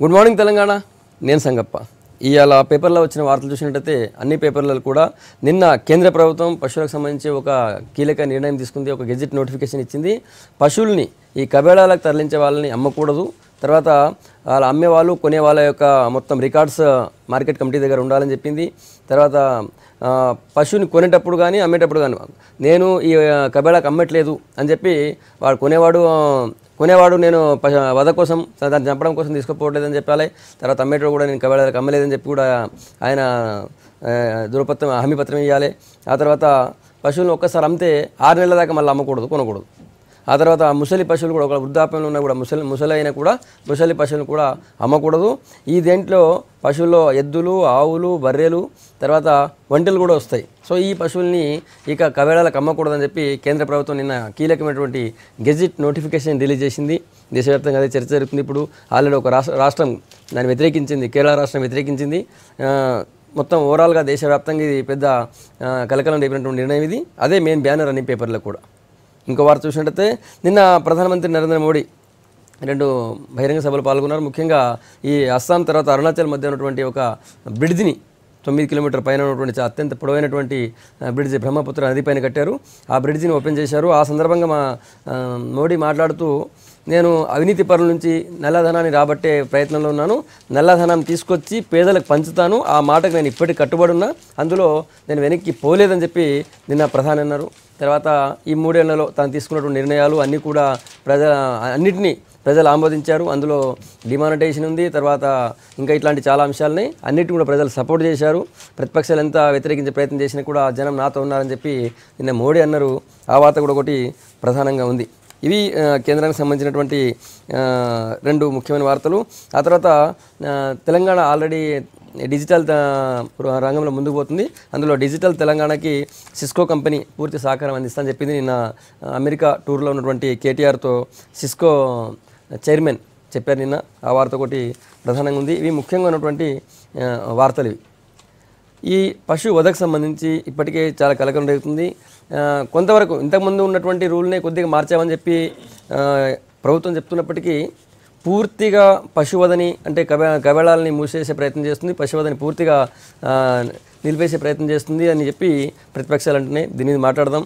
Good morning Telangana. నేను సంగప్ప. ఇవాళ పేపర్లో వచ్చిన వార్తలు చూసినట్టయితే అన్ని పేపర్లలో కూడా నిన్న కేంద్ర ప్రభుత్వం పశువులకు సంబంధించి ఒక కీలక నిర్ణయం తీసుకుంది. ఒక గెజిట్ నోటిఫికేషన్ ఇచ్చింది. పశువుల్ని ఈ కబేళాలకు తరలించే వాళ్ళని అమ్మకూడదు. తర్వాత వాళ్ళ అమ్మే వాళ్ళు కొనే వాళ్ళ యొక్క మొత్తం రికార్డ్స్ మార్కెట్ కమిటీ దగ్గర ఉండాలని చెప్పింది. తర్వాత పశువుని కొనేటప్పుడు కానీ అమ్మేటప్పుడు కానీ నేను ఈ కబేళాకు అమ్మట్లేదు అని చెప్పి వాడు కొనేవాడు నేను వధ కోసం దాన్ని చంపడం కోసం తీసుకుపోవట్లేదని చెప్పాలి. తర్వాత అమ్మేటప్పుడు కూడా నేను కబేళాలకు అమ్మలేదని చెప్పి కూడా ఆయన ధృవపత్రం హామీపత్రం ఇవ్వాలి. ఆ తర్వాత పశువులను ఒక్కసారి అమ్మితే 6 నెలల దాకా మళ్ళీ అమ్మకూడదు, కొనకూడదు. ఆ తర్వాత ముసలి పశువులు కూడా ఒక వృద్ధాప్యంలో ఉన్నా కూడా ముసలి అయినా కూడా ముసలి పశువులు కూడా అమ్మకూడదు. ఈ దేంట్లో పశువుల్లో ఎద్దులు, ఆవులు, బర్రెలు, తర్వాత ఒంటెలు కూడా వస్తాయి. సో ఈ పశువుల్ని ఇక కబేళాలకు అమ్మకూడదని చెప్పి కేంద్ర ప్రభుత్వం నిన్న కీలకమైనటువంటి గెజిట్ నోటిఫికేషన్ రిలీజ్ చేసింది. దేశవ్యాప్తంగా అదే చర్చ జరుగుతుంది. ఇప్పుడు ఆల్రెడీ ఒక రాష్ట్రం దాన్ని వ్యతిరేకించింది, కేరళ రాష్ట్రం వ్యతిరేకించింది. మొత్తం ఓవరాల్గా దేశవ్యాప్తంగా ఇది పెద్ద కలకలం రేపినటువంటి నిర్ణయం ఇది. అదే మెయిన్ బ్యానర్ అన్ని పేపర్లో కూడా. ఇంకో వార్త చూసినట్టయితే నిన్న ప్రధానమంత్రి నరేంద్ర మోడీ 2 బహిరంగ సభలు పాల్గొన్నారు. ముఖ్యంగా ఈ అస్సాం తర్వాత అరుణాచల్ మధ్య ఉన్నటువంటి ఒక బ్రిడ్జిని 9 కిలోమీటర్ పైన ఉన్నటువంటి అత్యంత పొడవైనటువంటి బ్రిడ్జి బ్రహ్మపుత్ర నది పైన కట్టారు. ఆ బ్రిడ్జిని ఓపెన్ చేశారు. ఆ సందర్భంగా మోడీ మాట్లాడుతూ, నేను అవినీతి పరుల నుంచి నల్లధనాన్ని రాబట్టే ప్రయత్నంలో ఉన్నాను. నల్లధనాన్ని తీసుకొచ్చి పేదలకు పంచుతాను. ఆ మాటకు నేను ఇప్పటికి కట్టుబడి ఉన్నా. అందులో నేను వెనక్కి పోలేదని చెప్పి నిన్న ప్రధాని అన్నారు. తర్వాత ఈ 3 ఏళ్లలో తాను తీసుకున్నటువంటి నిర్ణయాలు అన్నీ కూడా అన్నిటినీ ప్రజలు ఆమోదించారు. అందులో డిమానిటైజేషన్ ఉంది. తర్వాత ఇంకా ఇట్లాంటి చాలా అంశాలని అన్నిటిని కూడా ప్రజలు సపోర్ట్ చేశారు. ప్రతిపక్షాలు ఎంత వ్యతిరేకించే ప్రయత్నం చేసినా కూడా జనం నాతో ఉన్నారని చెప్పి నిన్న మోడీ అన్నారు. ఆ వార్త కూడా ఒకటి ప్రధానంగా ఉంది. ఇవి కేంద్రానికి సంబంధించినటువంటి 2 ముఖ్యమైన వార్తలు. ఆ తర్వాత తెలంగాణ ఆల్రెడీ డిజిటల్ రంగంలో ముందుకు పోతుంది. అందులో డిజిటల్ తెలంగాణకి సిస్కో కంపెనీ పూర్తి సహకారం అందిస్తానని చెప్పింది. నిన్న అమెరికా టూర్లో ఉన్నటువంటి కేటీఆర్తో సిస్కో చైర్మన్ చెప్పారు నిన్న. ఆ వార్త ఒకటి ప్రధానంగా ఉంది. ఇవి ముఖ్యంగా ఉన్నటువంటి వార్తలు ఇవి. ఈ పశు వధకు సంబంధించి ఇప్పటికే చాలా కలకలం రేగుతుంది. కొంతవరకు ఇంతకుముందు ఉన్నటువంటి రూల్నే కొద్దిగా మార్చామని చెప్పి ప్రభుత్వం చెప్తున్నప్పటికీ పూర్తిగా పశువధని అంటే కబేళాలని మూసేసే ప్రయత్నం చేస్తుంది, పశువధని పూర్తిగా నిలిపేసే ప్రయత్నం చేస్తుంది అని చెప్పి ప్రతిపక్షాలు అంటున్నాయి. దీని మీద మాట్లాడదాం.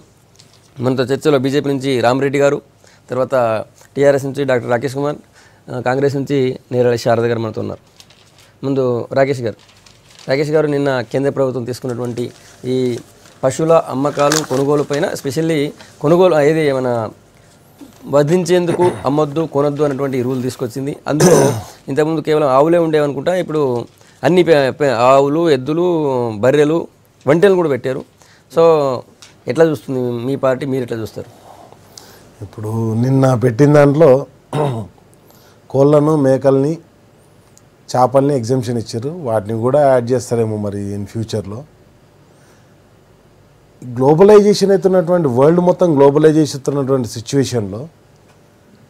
మనతో చర్చలో బీజేపీ నుంచి రామరెడ్డి గారు, తర్వాత టీఆర్ఎస్ నుంచి డాక్టర్ రాకేష్ కుమార్, కాంగ్రెస్ నుంచి నేరళ శారద గారు మనతో ఉన్నారు. ముందు రాకేష్ గారు నిన్న కేంద్ర ప్రభుత్వం తీసుకున్నటువంటి ఈ పశువుల అమ్మకాలు కొనుగోలు పైన స్పెషల్లీ కొనుగోలు ఏది ఏమైనా వధించేందుకు అమ్మొద్దు కొనొద్దు అన్నటువంటి రూల్ తీసుకొచ్చింది. అందులో ఇంతకుముందు కేవలం ఆవులే ఉండేవనుకుంటా, ఇప్పుడు అన్ని ఆవులు, ఎద్దులు, బర్రెలు, ఒంటెలు కూడా పెట్టారు. సో ఎట్లా చూస్తుంది మీ పార్టీ, మీరు ఎట్లా చూస్తారు? ఇప్పుడు నిన్న పెట్టిన దాంట్లో కోళ్ళను, మేకల్ని, చేపల్ని ఎగ్జామ్షన్ ఇచ్చారు. వాటిని కూడా యాడ్ చేస్తారేమో మరి ఇన్ ఫ్యూచర్లో. గ్లోబలైజేషన్ అవుతున్నటువంటి వరల్డ్ మొత్తం గ్లోబలైజేషన్ అవుతున్నటువంటి సిచ్యువేషన్లో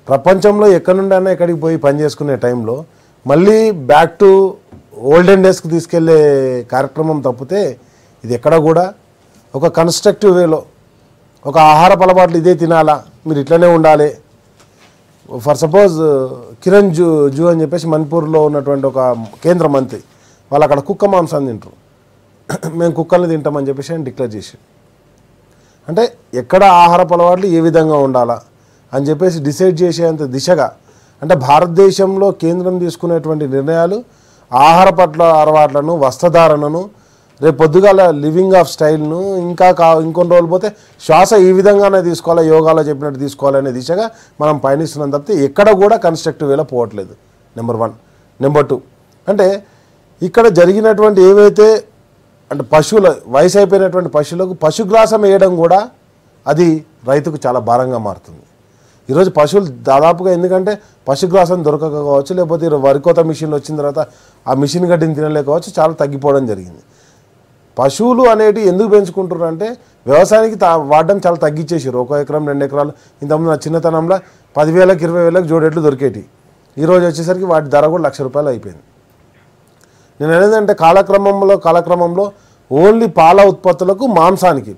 ప్రపంచంలో ఎక్కడి నుండి అయినా ఎక్కడికి పోయి పని చేసుకునే టైంలో మళ్ళీ బ్యాక్ టు ఓల్డెన్ డేస్కి తీసుకెళ్లే కార్యక్రమం తప్పితే ఇది ఎక్కడ కూడా ఒక కన్స్ట్రక్టివ్ వేలో ఒక ఆహార అలవాట్లు ఇదే తినాలా, మీరు ఇట్లనే ఉండాలి. ఫర్ సపోజ్ కిరణ్ జూ అని చెప్పేసి మణిపూర్లో ఉన్నటువంటి ఒక కేంద్ర మంత్రి, వాళ్ళు అక్కడ కుక్క మాంసాన్ని తింటారు. మేము కుక్కల్ని తింటామని చెప్పేసి ఆయన డిక్లేర్ చేసి, అంటే ఎక్కడ ఆహార అలవాట్లు ఏ విధంగా ఉండాలా అని చెప్పేసి డిసైడ్ చేసేంత దిశగా, అంటే భారతదేశంలో కేంద్రం తీసుకునేటువంటి నిర్ణయాలు ఆహార పట్ల అలవాట్లను, వస్త్రధారణను, రేపు పొద్దుగాల లివింగ్ ఆఫ్ స్టైల్ను, ఇంకొన్ని రోజులు పోతే శ్వాస ఈ విధంగానే తీసుకోవాలా, యోగాలో చెప్పినట్టు తీసుకోవాలనే దిశగా మనం పయనిస్తున్నాం తప్పితే ఎక్కడ కూడా కన్స్ట్రక్టివ్ వేలో పోవట్లేదు. నెంబర్ 1. నెంబర్ 2 అంటే ఇక్కడ జరిగినటువంటి ఏవైతే అంటే పశువుల వయసు అయిపోయినటువంటి పశువులకు పశుగ్రాసం వేయడం కూడా అది రైతుకు చాలా భారంగా మారుతుంది. ఈరోజు పశువులు దాదాపుగా, ఎందుకంటే పశుగ్రాసం దొరకక కావచ్చు, లేకపోతే వరికోత మిషన్లు వచ్చిన తర్వాత ఆ మిషన్ గడ్డిని తినలేకపోవచ్చు, చాలా తగ్గిపోవడం జరిగింది. పశువులు అనేవి ఎందుకు పెంచుకుంటున్నారు అంటే వ్యవసాయానికి వాడడం చాలా తగ్గించేసారు. 1 ఎకరం 2 ఎకరాలు ఇంతకుముందు నా చిన్నతనంలో 10,000కి 20,000కి జోడెట్లు దొరికేటి. ఈరోజు వచ్చేసరికి వాటి ధర కూడా ₹1,00,000 అయిపోయింది. నేను ఏంటంటే కాలక్రమంలో ఓన్లీ పాల ఉత్పత్తులకు,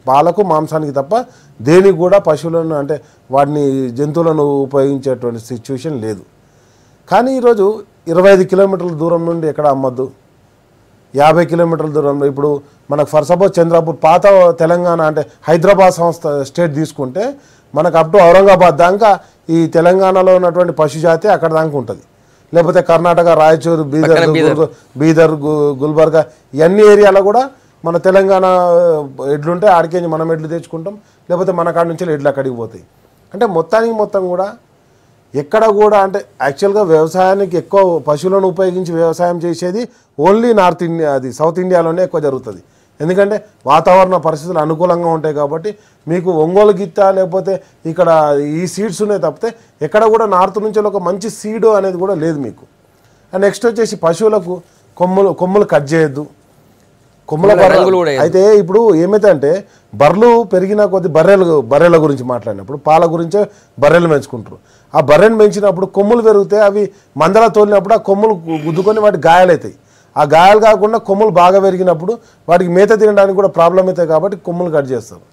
పాలకు మాంసానికి తప్ప దేనికి కూడా పశువులను అంటే వాటిని జంతువులను ఉపయోగించేటువంటి సిచ్యువేషన్ లేదు. కానీ ఈరోజు 25 కిలోమీటర్ల దూరం నుండి ఎక్కడ అమ్మద్దు, 50 కిలోమీటర్ల దూరంలో. ఇప్పుడు మనకు ఫర్ సపోజ్ చంద్రాపూర్ పాత తెలంగాణ అంటే హైదరాబాద్ సంస్థ స్టేట్ తీసుకుంటే మనకు అప్ టు ఔరంగాబాద్ దాకా ఈ తెలంగాణలో ఉన్నటువంటి పశు జాతి అక్కడ దాకా ఉంటుంది. లేకపోతే కర్ణాటక రాయచూరు, బీదర్, గుల్బర్గా ఇవన్నీ ఏరియాలో కూడా మన తెలంగాణ ఎడ్లుంటే ఆడికేంచి మనం ఎడ్లు తెచ్చుకుంటాం, లేకపోతే మన కాడ నుంచి ఎడ్లు అక్కడికి పోతాయి. అంటే మొత్తం కూడా ఎక్కడ కూడా అంటే యాక్చువల్గా వ్యవసాయానికి ఎక్కువ పశువులను ఉపయోగించి వ్యవసాయం చేసేది ఓన్లీ నార్త్ ఇండియా, అది సౌత్ ఇండియాలోనే ఎక్కువ జరుగుతుంది. ఎందుకంటే వాతావరణ పరిస్థితులు అనుకూలంగా ఉంటాయి కాబట్టి మీకు ఒంగోలు గిత్త లేకపోతే ఇక్కడ ఈ సీడ్స్ ఉన్నాయి తప్పితే ఎక్కడ కూడా నార్త్ నుంచి ఒక మంచి సీడ్ అనేది కూడా లేదు మీకు. అండ్ నెక్స్ట్ వచ్చేసి పశువులకు కొమ్ములు కట్ చేయొద్దు, కొమ్ముల బర్రెలు. అయితే ఇప్పుడు ఏమైతే అంటే బర్రెలు పెరిగిన కొద్ది బర్రెల గురించి మాట్లాడినప్పుడు పాల గురించే బర్రెలు పెంచుకుంటారు. ఆ బర్రెను పెంచినప్పుడు కొమ్ములు పెరిగితే అవి మందల తోలినప్పుడు ఆ కొమ్ములు గుద్దుకొని వాటి గాయాలవుతాయి. ఆ గాయాలు కాకుండా కొమ్ములు బాగా పెరిగినప్పుడు వాటికి మేత తినడానికి కూడా ప్రాబ్లం అవుతాయి కాబట్టి కొమ్ములు కట్ చేస్తారు.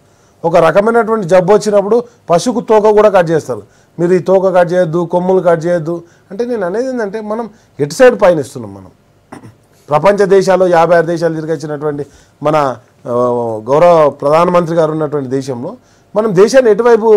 ఒక రకమైనటువంటి జబ్బు వచ్చినప్పుడు పశువుకు తోక కూడా కట్ చేస్తారు. మీరు ఈ తోక కట్ చేయొద్దు, కొమ్ములు కట్ చేయొద్దు అంటే నేను అనేది ఏంటంటే మనం ఎటు సైడ్ పయనిస్తున్నాం. మనం ప్రపంచ దేశాల్లో 56 దేశాలు తిరిగొచ్చినటువంటి మన గౌరవ ప్రధానమంత్రి గారు ఉన్నటువంటి దేశంలో మనం దేశాన్ని ఎటువైపు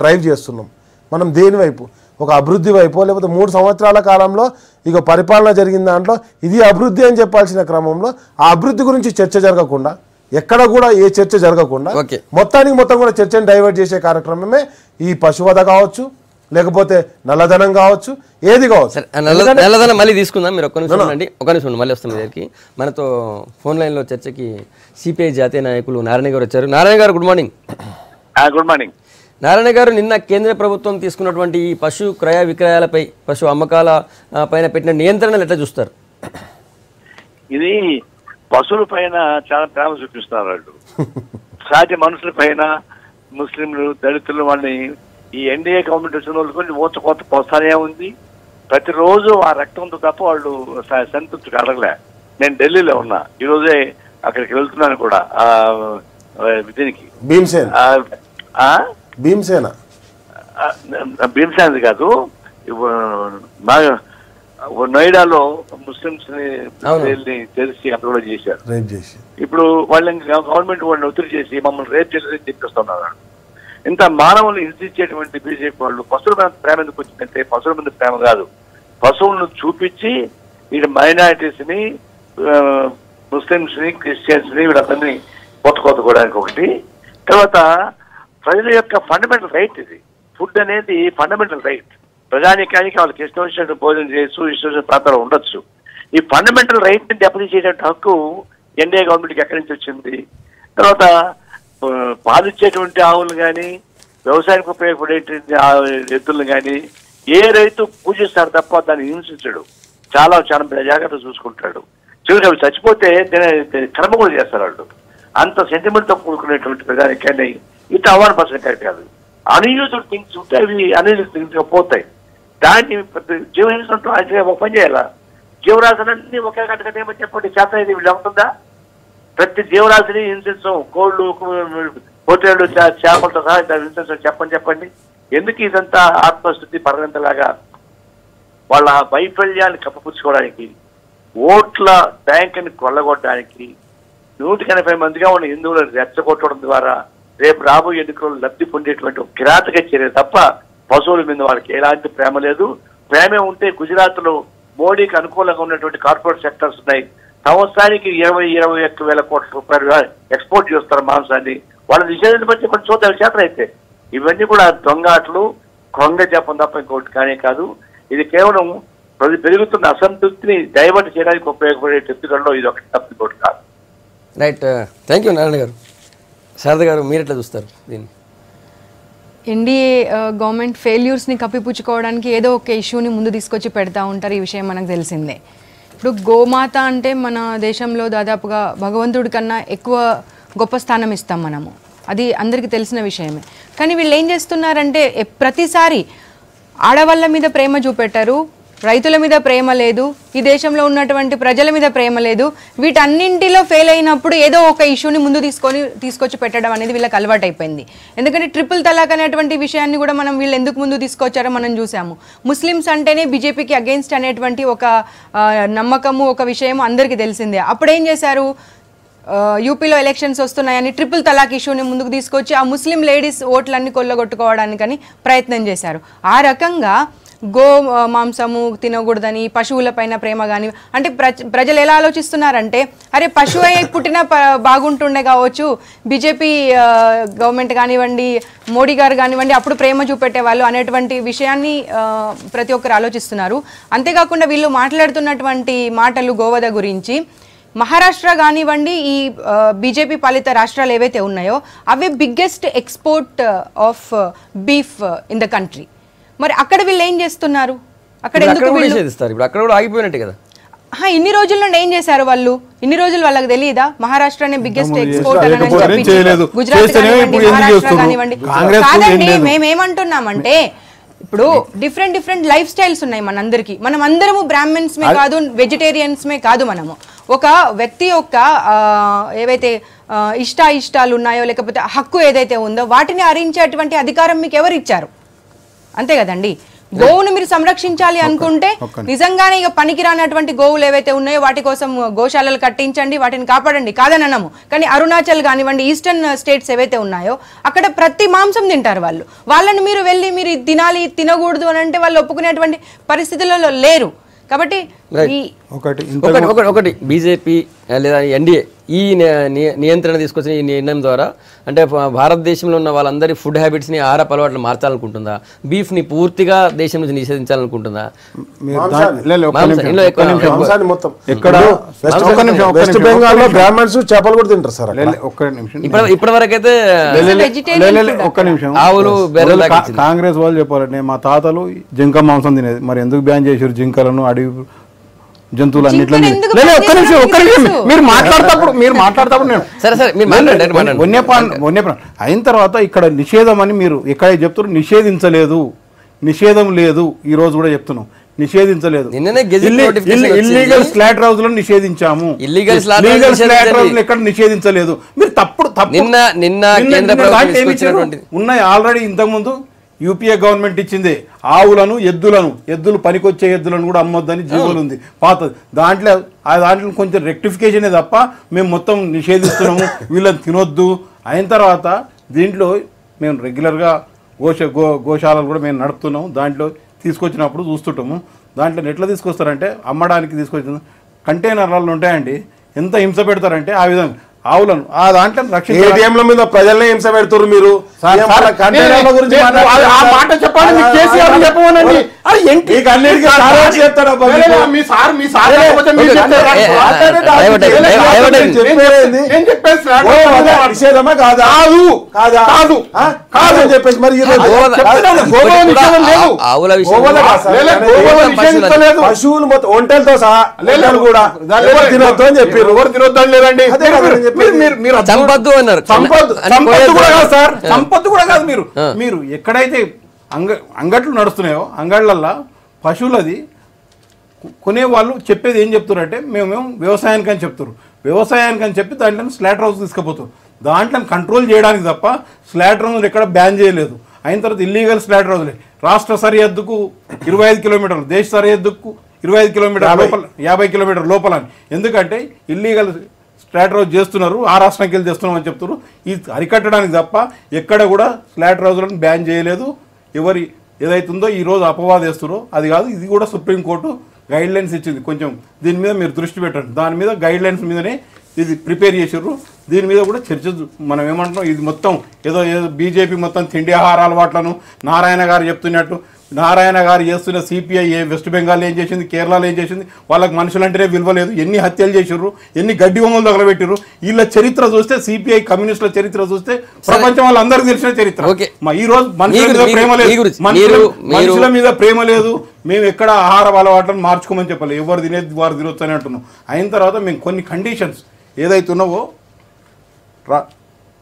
డ్రైవ్ చేస్తున్నాం, మనం దేని వైపు, ఒక అభివృద్ధి వైపు, లేకపోతే 3 సంవత్సరాల కాలంలో ఇక పరిపాలన జరిగిన దాంట్లో ఇది అభివృద్ధి అని చెప్పాల్సిన క్రమంలో ఆ అభివృద్ధి గురించి చర్చ జరగకుండా, ఎక్కడ కూడా ఏ చర్చ జరగకుండా మొత్తం కూడా చర్చను డైవర్ట్ చేసే కార్యక్రమమే ఈ పశువధ కావచ్చు, లేకపోతే నల్లధనం కావచ్చు, ఏది కావచ్చు. నల్లధనం మళ్ళీ తీసుకుందాం. మీరు ఒక్క నిమిషం మళ్ళీ వస్తాం దగ్గరికి. మనతో ఫోన్ లైన్లో చర్చకి సిపిఐ జాతీయ నాయకులు నారాయణ గారు వచ్చారు. నారాయణ గారు good morning. Good morning Narayana గారు, నిన్న కేంద్ర ప్రభుత్వం తీసుకున్నటువంటి ఈ పశు క్రయ విక్రయాలపై, పశు అమ్మకాల పైన పెట్టిన నియంత్రణలు ఎట్లా చూస్తారు? ఇది పశువుల పైన చాలా ప్రేమ చూపిస్తున్నారు వాళ్ళు. సాటి మనుషుల పైన ముస్లింలు, దళితులు వాళ్ళని ఈ ఎన్డీఏ గవర్నమెంట్ వచ్చిన వాళ్ళు కొన్ని కొత్త ప్రోత్సాహమే ఉంది. ప్రతిరోజు ఆ రక్తంతో తప్ప వాళ్ళు సంతృప్తి కలగలే. నేను ఢిల్లీలో ఉన్నా, ఈరోజే అక్కడికి వెళ్తున్నాను కూడా దీనికి. భీమసేన కాదు, నోయిడాలో ముస్లింస్ ని తెలిసి అప్లోడ్ చేశారు. ఇప్పుడు వాళ్ళని గవర్నమెంట్ వాళ్ళని ఒత్తిడి చేసి మమ్మల్ని రేప్ చేసి చెప్పిస్తున్నారు. ఇంత మానవులు హింసించేటువంటి బీజేపీ వాళ్ళు పశువుల మీద ప్రేమ ఎందుకు వచ్చిందంటే పశువుల మీద ప్రేమ కాదు, పశువులను చూపించి వీళ్ళ మైనారిటీస్ ని, ముస్లింస్ ని, క్రిస్టియన్స్ ని వీళ్ళందరినీ కొట్టుకోవడానికి ఒకటి. తర్వాత ప్రజల యొక్క ఫండమెంటల్ రైట్ ఇది. ఫుడ్ అనేది ఫండమెంటల్ రైట్. ప్రజానీకానికి వాళ్ళకి ఇష్టం వచ్చినట్టు భోజనం చేయొచ్చు, ఇష్టం వచ్చిన ప్రాంతాల్లో ఉండొచ్చు. ఈ ఫండమెంటల్ రైట్ ని దెబ్బతీసేటువంటి హక్కు ఎన్డీఏ గవర్నమెంట్కి ఎక్కడి నుంచి వచ్చింది? తర్వాత పాలిచ్చేటువంటి ఆవులు కానీ, వ్యవసాయానికి ఉపయోగపడేటువంటి ఎద్దులను కానీ ఏ రైతు పూజిస్తారు తప్ప దాన్ని హింసించడు. చాలా జాగ్రత్త చూసుకుంటాడు. చివరికి అవి చచ్చిపోతే కర్మ కూడా చేస్తారు వాళ్ళు. అంత సెంటిమెంట్తో కూడుకునేటువంటి ప్రజానికాన్ని ఇటు అవమానపరచడం కరెక్ట్ కాదు. అన్యూజువల్ థింగ్స్ ఉంటే అవి అన్యూజువల్ థింగ్స్ పోతాయి. దాన్ని జీవహింసంతో అయితే ఒక పని చేయాలా? జీవరాశులన్నీ ఒకే గంటగా చెప్పండి, చేత ఇది వీళ్ళు ఉంటుందా? ప్రతి జీవరాశిని హింసించం, కోళ్ళు, పొట్టేళ్ళు, చేపలతో సహా హింసించం చెప్పండి. ఎందుకు ఇదంతా ఆత్మస్థుతి పరగంతలాగా వాళ్ళ వైఫల్యాన్ని కప్పపుచ్చుకోవడానికి, ఓట్ల బ్యాంకుని కొల్లగొట్టడానికి, 180 మందిగా ఉన్న హిందువులను రెచ్చగొట్టడం ద్వారా రేపు రాబోయే ఎన్నికల్లో లబ్ధి పొందేటువంటి ఒక కిరాతక చర్య తప్ప పశువుల మీద వాళ్ళకి ఎలాంటి ప్రేమ లేదు. ప్రేమే ఉంటే గుజరాత్లో మోడీకి అనుకూలంగా ఉన్నటువంటి కార్పొరేట్ సెక్టర్స్ ఉన్నాయి. సంవత్సరానికి 20-21 వేల కోట్ల రూపాయలు ఎక్స్పోర్ట్ చేస్తారు మాంసాన్ని. వాళ్ళ నిషేధాన్ని బట్టి కొంచెం చూద్దాం చేతలు అయితే. ఇవన్నీ కూడా దొంగాట్లు, కొంగ జపం తప్ప ఇంకోటి కానీ కాదు. ఇది కేవలం పెరుగుతున్న అసంతృప్తిని డైవర్ట్ చేయడానికి ఉపయోగపడే ఎత్తుగడలో ఇది ఒకటి తప్ప ఇంకోటి కాదు. రైట్, థ్యాంక్ యూ నారాయణ గారు. శారద గారు, మీరు ఎట్లా చూస్తారు దీన్ని? ఎన్డీఏ గవర్నమెంట్ ఫెయిల్యూర్స్ని కప్పిపుచ్చుకోవడానికి ఏదో ఒక ఇష్యూని ముందు తీసుకొచ్చి పెడతా ఉంటారు. ఈ విషయం మనకు తెలిసిందే. ఇప్పుడు గోమాత అంటే మన దేశంలో దాదాపుగా భగవంతుడి కన్నా ఎక్కువ గొప్ప స్థానం ఇస్తాం మనము. అది అందరికీ తెలిసిన విషయమే. కానీ వీళ్ళు ఏం చేస్తున్నారంటే ప్రతిసారి ఆడవాళ్ళ మీద ప్రేమ చూపెట్టారు, రైతుల మీద ప్రేమ లేదు, ఈ దేశంలో ఉన్నటువంటి ప్రజల మీద ప్రేమ లేదు. వీటన్నింటిలో ఫెయిల్ అయినప్పుడు ఏదో ఒక ఇష్యూని ముందు తీసుకొచ్చి పెట్టడం అనేది వీళ్ళకి అలవాటు అయిపోయింది. ఎందుకంటే ట్రిపుల్ తలాక్ అనేటువంటి విషయాన్ని కూడా మనం వీళ్ళు ఎందుకు ముందు తీసుకొచ్చారో మనం చూసాము. ముస్లిమ్స్ అంటేనే బీజేపీకి అగెయిన్స్ట్ అనేటువంటి ఒక నమ్మకము, ఒక విషయం అందరికీ తెలిసిందే. అప్పుడు ఏం చేశారు, యూపీలో ఎలక్షన్స్ వస్తున్నాయని ట్రిపుల్ తలాక్ ఇష్యూని ముందుకు తీసుకొచ్చి ఆ ముస్లిం లేడీస్ ఓట్లన్నీ కొల్లగొట్టుకోవడానికని ప్రయత్నం చేశారు. ఆ రకంగా గో మాంసము తినకూడదని, పశువులపైన ప్రేమ కానీ, అంటే ప్రజలు ఎలా ఆలోచిస్తున్నారంటే అరే పశువు పుట్టినా బాగుంటుండే కావచ్చు, బీజేపీ గవర్నమెంట్ కానివ్వండి, మోడీ గారు కానివ్వండి అప్పుడు ప్రేమ చూపెట్టేవాళ్ళు అనేటువంటి విషయాన్ని ప్రతి ఒక్కరు ఆలోచిస్తున్నారు. అంతేకాకుండా వీళ్ళు మాట్లాడుతున్నటువంటి మాటలు గోవధ గురించి, మహారాష్ట్ర కానివ్వండి, ఈ బీజేపీ పాలిత రాష్ట్రాలు ఏవైతే ఉన్నాయో అవే biggest export of beef in the country. మరి అక్కడ వీళ్ళు ఏం చేస్తున్నారు, అక్కడ ఎందుకు ఇప్పుడు అక్కడ కూడా ఆగిపోయినట్టే కదా. ఇన్ని రోజుల నుండి ఏం చేశారు వాళ్ళు, ఇన్ని రోజులు వాళ్ళకి తెలియదా మహారాష్ట్రనే బిగ్గెస్ట్ ఎక్స్పోర్ట్ గుజరాత్ కానివ్వండి, మహారాష్ట్ర కానివ్వండి. కాదండి, మేమేమంటున్నామంటే ఇప్పుడు డిఫరెంట్ లైఫ్ స్టైల్స్ ఉన్నాయి మనందరికీ. మనం అందరము బ్రాహ్మణ్స్మే కాదు, వెజిటేరియన్స్మే కాదు. మనము ఒక వ్యక్తి యొక్క ఏవైతే ఇష్టాలు ఉన్నాయో లేకపోతే హక్కు ఏదైతే ఉందో వాటిని హరించేటువంటి అధికారం మీకు ఎవరు ఇచ్చారు? అంతే కదండి. గోవును మీరు సంరక్షించాలి అనుకుంటే నిజంగానే ఇక పనికిరానటువంటి గోవులు ఏవైతే ఉన్నాయో వాటి కోసం గోశాలలు కట్టించండి, వాటిని కాపాడండి, కాదని అన్నాము. కానీ అరుణాచల్ కానివ్వండి, ఈస్టర్న్ స్టేట్స్ ఏవైతే ఉన్నాయో అక్కడ ప్రతి మాంసం తింటారు వాళ్ళు. వాళ్ళని మీరు వెళ్ళి మీరు తినాలి తినకూడదు అని అంటే వాళ్ళు ఒప్పుకునేటువంటి పరిస్థితులలో లేరు. కాబట్టి ఒకటి బీజేపీ లేదా ఎన్డీఏ ఈ నియంత్రణ తీసుకొచ్చిన ఈ నిర్ణయం ద్వారా అంటే భారతదేశంలో ఉన్న వాళ్ళందరి ఫుడ్ హ్యాబిట్స్ని, ఆహారపు అలవాట్లు మార్చాలనుకుంటుందా? బీఫ్ని పూర్తిగా దేశం నుంచి నిషేధించాలనుకుంటుందా? వెస్ట్ బెంగాల్ లో బ్రాహ్మణ్స్ చేపలు కూడా తింటారు సార్. ఇప్పటి వరకు అయితే ఒక్క నిమిషం, ఆవులు కాంగ్రెస్ వాళ్ళు చెప్పాలంటే మా తాతలు జింక మాంసం తినేది, మరి ఎందుకు బ్యాన్ చేశారు జింకలను, అడవి జంతువులన్నిట్లో? మీరు మాట్లాడేటప్పుడు నేను వన్యప్రాణి అయిన తర్వాత ఇక్కడ నిషేధం అని మీరు ఎక్కడ చెప్తున్నారు? నిషేధం లేదు. ఈ రోజు కూడా చెప్తున్నాం నిషేధించలేదు. ఇల్లీగల్ స్లాటర్ హౌస్ లను నిషేధించాము, ఇల్లీగల్ స్లాటర్ హౌస్ ఎక్కడ నిషేధించలేదు. మీరు తప్పుడు ఉన్నాయి ఆల్రెడీ. ఇంతకుముందు యూపీఏ గవర్నమెంట్ ఇచ్చింది ఆవులను, ఎద్దులు పనికొచ్చే ఎద్దులను కూడా అమ్మొద్దని జీవోలు ఉంది పాత. దాంట్లో కొంచెం రెక్టిఫికేషనే తప్ప మేము మొత్తం నిషేధిస్తున్నాము, వీళ్ళని తినొద్దు. అయిన తర్వాత దీంట్లో మేము రెగ్యులర్గా గోశాలలు కూడా మేము నడుపుతున్నాము. దాంట్లో తీసుకొచ్చినప్పుడు చూస్తుంటాము. దాంట్లో ఎట్లా తీసుకొస్తారంటే అమ్మడానికి తీసుకొచ్చిన కంటైనర్లలో ఉంటాయండి. ఎంత హింస పెడతారంటే ఆ విధంగా ఆవులను ఆ దాంట్లో ఏటీఎంల మీద ప్రజల్ని హింస పెడుతున్నారు మీరు. నిషేధమా కాదా? కాదు అని చెప్పేసి మరి పశువులు మొత్తం ఒంటెలతో సహా కూడా తినొద్దు అని చెప్పారు. ఎవరు తినొద్దని లేదండి. సంపత్తు అన్నారు. సంపత్తు కూడా కాదు. మీరు ఎక్కడైతే అంగట్లు నడుస్తున్నాయో అంగళ్ళల్లో పశువులది కొనేవాళ్ళు చెప్పేది ఏం చెప్తారంటే మేము వ్యవసాయానికి అని చెప్తారు. వ్యవసాయానికి అని చెప్పి దాంట్లో స్లాటర్ హౌస్ తీసుకుపోతారు. దాంట్లో కంట్రోల్ చేయడానికి తప్ప స్లాటర్ హౌస్ ఎక్కడ బ్యాన్ చేయలేదు. అయిన తర్వాత ఇల్లీగల్ స్లాటర్ హౌస్లే రాష్ట్ర సరిహద్దుకు 25 కిలోమీటర్లు, దేశ సరిహద్దుకు 25 కిలోమీటర్ల లోపల, 50 కిలోమీటర్ల లోపల. ఎందుకంటే ఇల్లీగల్ స్లాటర్ హౌస్ చేస్తున్నారు, ఆ రాష్ట్రానికి వెళ్ళి చేస్తున్నాం అని చెప్తున్నారు. ఇది అరికట్టడానికి తప్ప ఎక్కడ కూడా స్లాటర్ హౌస్లను బ్యాన్ చేయలేదు. ఎవరి ఏదైతుందో ఈరోజు అపవాదేస్తారో అది కాదు. ఇది కూడా సుప్రీంకోర్టు గైడ్ లైన్స్ ఇచ్చింది. కొంచెం దీని మీద మీరు దృష్టి పెట్టండి. దాని మీద గైడ్ లైన్స్ మీదనే ఇది ప్రిపేర్ చేసారు. దీని మీద కూడా చర్చ మనం ఏమంటున్నాం, ఇది మొత్తం ఏదో బీజేపీ మొత్తం తిండి ఆహార అలవాట్లను నారాయణ గారు చెప్తున్నట్టు, నారాయణ గారు చేస్తున్న సిపిఐ వెస్ట్ బెంగాల్ ఏం చేసింది, కేరళలో ఏం చేసింది, వాళ్ళకి మనుషులంటేనే విలువలేదు. ఎన్ని హత్యలు చేసారు, ఎన్ని గడ్డి బొమ్మలు తగలబెట్టారు. వీళ్ళ చరిత్ర చూస్తే, సిపిఐ కమ్యూనిస్టుల చరిత్ర చూస్తే ప్రపంచం వాళ్ళందరికీ తెలిసిన చరిత్ర. ఈ రోజు మనుషుల మీద ప్రేమ లేదు, మనుషుల మీద ప్రేమ లేదు. మేము ఎక్కడ ఆహార అలవాట్లను మార్చుకోమని చెప్పాలి. ఎవరు తినేది వారు తినొచ్చు అని అంటున్నాం. అయిన తర్వాత మేము కొన్ని కండిషన్స్ ఏదైతున్నావో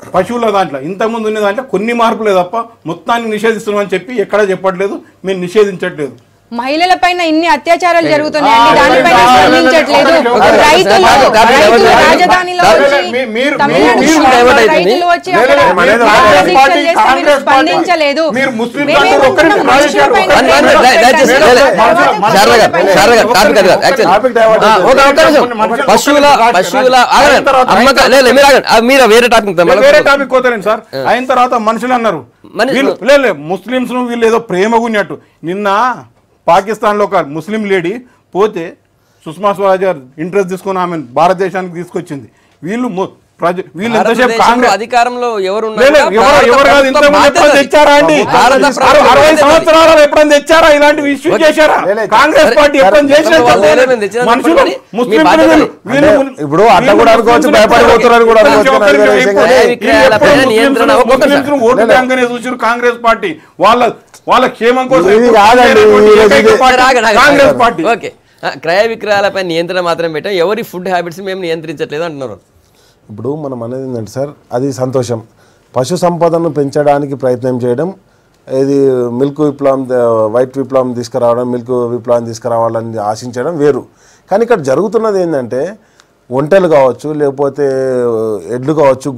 పశువుల దాంట్లో ఇంతకుముందు ఉన్న దాంట్లో కొన్ని మార్పులే తప్ప మొత్తాన్ని నిషేధిస్తున్నామని చెప్పి ఎక్కడా చెప్పట్లేదు. మేము నిషేధించట్లేదు. మహిళల పైన ఇన్ని అత్యాచారాలు జరుగుతున్నాయండి, దానిపైన స్పందించట్లేదు. రైతులు రాజధానిలో రైతులు వచ్చి స్పందించలేదు. మీరు వేరే టాపిక్ పోతారండి సార్. అయిన తర్వాత మనుషులు అన్నారు ముస్లింస్ వీళ్ళు ఏదో ప్రేమ గున్నట్టు. నిన్న పాకిస్తాన్లో ఒక ముస్లిం లేడీ పోతే సుష్మా స్వరాజ్ గారు ఇంట్రెస్ట్ తీసుకుని ఆమె భారతదేశానికి తీసుకొచ్చింది. వీళ్ళు ఎంతసేపు కాంగ్రెస్ అధికారంలో ఎవరు తెచ్చారా అండి? 60 సంవత్సరాలు ఎప్పుడైనా తెచ్చారా? ఇలాంటి ఇష్యూ చేశారా? కాంగ్రెస్ పార్టీ ఎప్పుడైనా చేసిన మనుషులు ఇప్పుడు అట్లా కూడా అనుకోవచ్చు, భయపడిపోతున్నారు కూడా ఓటు బ్యాంక్ అనే చూసారు కాంగ్రెస్ పార్టీ. వాళ్ళ క్షేమం కోసం కాంగ్రెస్ పార్టీ. ఓకే, క్రయ విక్రయాలపై నియంత్రణ మాత్రం పెట్టాం, ఎవరి ఫుడ్ హ్యాబిట్స్ మేము నియంత్రించట్లేదు అంటున్నారు. ఇప్పుడు మనం అనేది ఏంటంటే సార్, అది సంతోషం. పశు సంపదను పెంచడానికి ప్రయత్నం చేయడం, ఇది మిల్క్ విప్లవం, వైట్ విప్లవం తీసుకురావడం, మిల్క్ విప్లవం తీసుకురావాలని ఆశించడం వేరు. కానీ ఇక్కడ జరుగుతున్నది ఏంటంటే ఒంటెలు కావచ్చు, లేకపోతే ఎడ్లు కావచ్చు,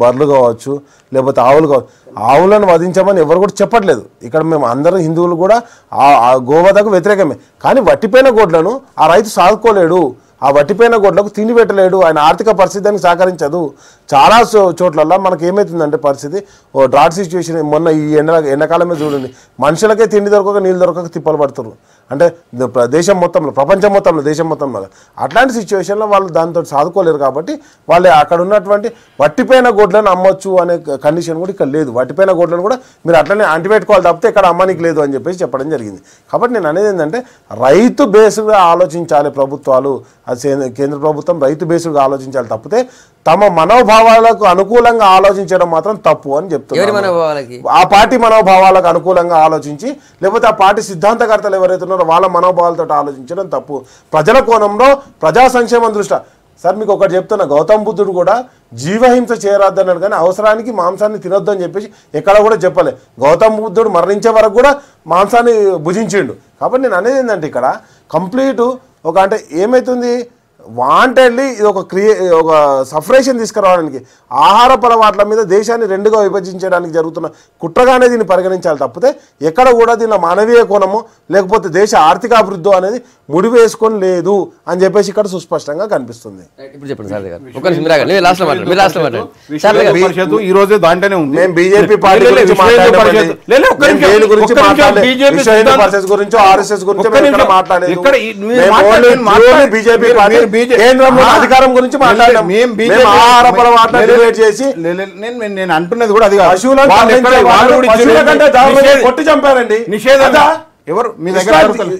బర్రెలు కావచ్చు, లేకపోతే ఆవులు కావచ్చు. ఆవులను వధించమని ఎవరు కూడా చెప్పట్లేదు. ఇక్కడ మేము అందరం హిందువులు కూడా ఆ గోవధకు వ్యతిరేకమే. కానీ వట్టిపోయిన గొడ్లను ఆ రైతు సాదుకోలేడు, ఆ వట్టిపోయిన గొడ్లకు తిండి పెట్టలేడు, ఆయన ఆర్థిక పరిస్థితి దానికి సహకరించదు. చాలా చోట్లల్లో మనకి ఏమవుతుందంటే పరిస్థితి, ఓ డ్రాట్ సిచ్యువేషన్. మొన్న ఈ ఎండాకాలమే చూడండి, మనుషులకే తిండి దొరకక నీళ్ళు దొరకక తిప్పలు పడుతున్నారు. అంటే దేశం మొత్తంలో, ప్రపంచం మొత్తంలో, దేశం మొత్తంలో అట్లాంటి సిచ్యువేషన్లో వాళ్ళు దాంతో సాదుకోలేరు. కాబట్టి వాళ్ళు అక్కడ ఉన్నటువంటి వట్టిపోయిన గొడ్లను అమ్మొచ్చు అనే కండిషన్ కూడా ఇక్కడ లేదు. వట్టిపోయిన గొడ్లను కూడా మీరు అట్లనే అంటిపెట్టుకోవాలి తప్పితే ఇక్కడ అమ్మనికి లేదు అని చెప్పేసి చెప్పడం జరిగింది. కాబట్టి నేను అనేది ఏంటంటే రైతు బేస్డ్గా ఆలోచించాలి ప్రభుత్వాలు, అది కేంద్ర ప్రభుత్వం రైతు బేస్డ్గా ఆలోచించాలి తప్పితే తమ మనోభావాలకు అనుకూలంగా ఆలోచించడం మాత్రం తప్పు అని చెప్తున్నారు. ఆ పార్టీ మనోభావాలకు అనుకూలంగా ఆలోచించి, లేకపోతే ఆ పార్టీ సిద్ధాంతకర్తలు ఎవరైతే ఉన్నారో వాళ్ళ మనోభావాలతో ఆలోచించడం తప్పు. ప్రజల కోణంలో ప్రజా సంక్షేమం దృష్ట్యా సార్ మీకు ఒకటి చెప్తున్నా, గౌతమ్ బుద్ధుడు కూడా జీవహింస చేయరాద్దన్నాడు, కానీ అవసరానికి మాంసాన్ని తినొద్దు అని చెప్పేసి ఎక్కడ కూడా చెప్పలే. గౌతమ్ బుద్ధుడు మరణించే వరకు కూడా మాంసాన్ని భుజించిండు. కాబట్టి నేను అనేది ఏంటంటే ఇక్కడ కంప్లీట్ ఒక అంటే ఏమవుతుంది, వాంటెడ్లీ ఇది ఒక సఫరేషన్ తీసుకురావడానికి, ఆహార అలవాట్ల మీద దేశాన్ని రెండుగా విభజించడానికి జరుగుతున్న కుట్రగానే దీన్ని పరిగణించాలి తప్పితే ఎక్కడ కూడా దీనిలో మానవీయ కోణము లేకపోతే దేశ ఆర్థిక అభివృద్ధి అనేది ముడివేసుకొని లేదు అని చెప్పేసి ఇక్కడ సుస్పష్టంగా కనిపిస్తుంది. ఇప్పుడు చెప్పండి సార్ గారు, ఒక నిమిషం రాగండి, మీరు లాస్ట్ లో మాట్లాడండి. ఈ రోజే దాంట్లోనే ఉంది. మేము బీజేపీ పార్టీ గురించి గురించి ఆర్ఎస్ఎస్ గురించి మాట్లాడలేదు. బీజేపీ పార్టీ కేంద్రంలో అధికారం గురించి మాట్లాడాం. నేను అంటున్నది కూడా అది కొట్టి చంపారండి. నిషేధం ఎవరు మీ దగ్గర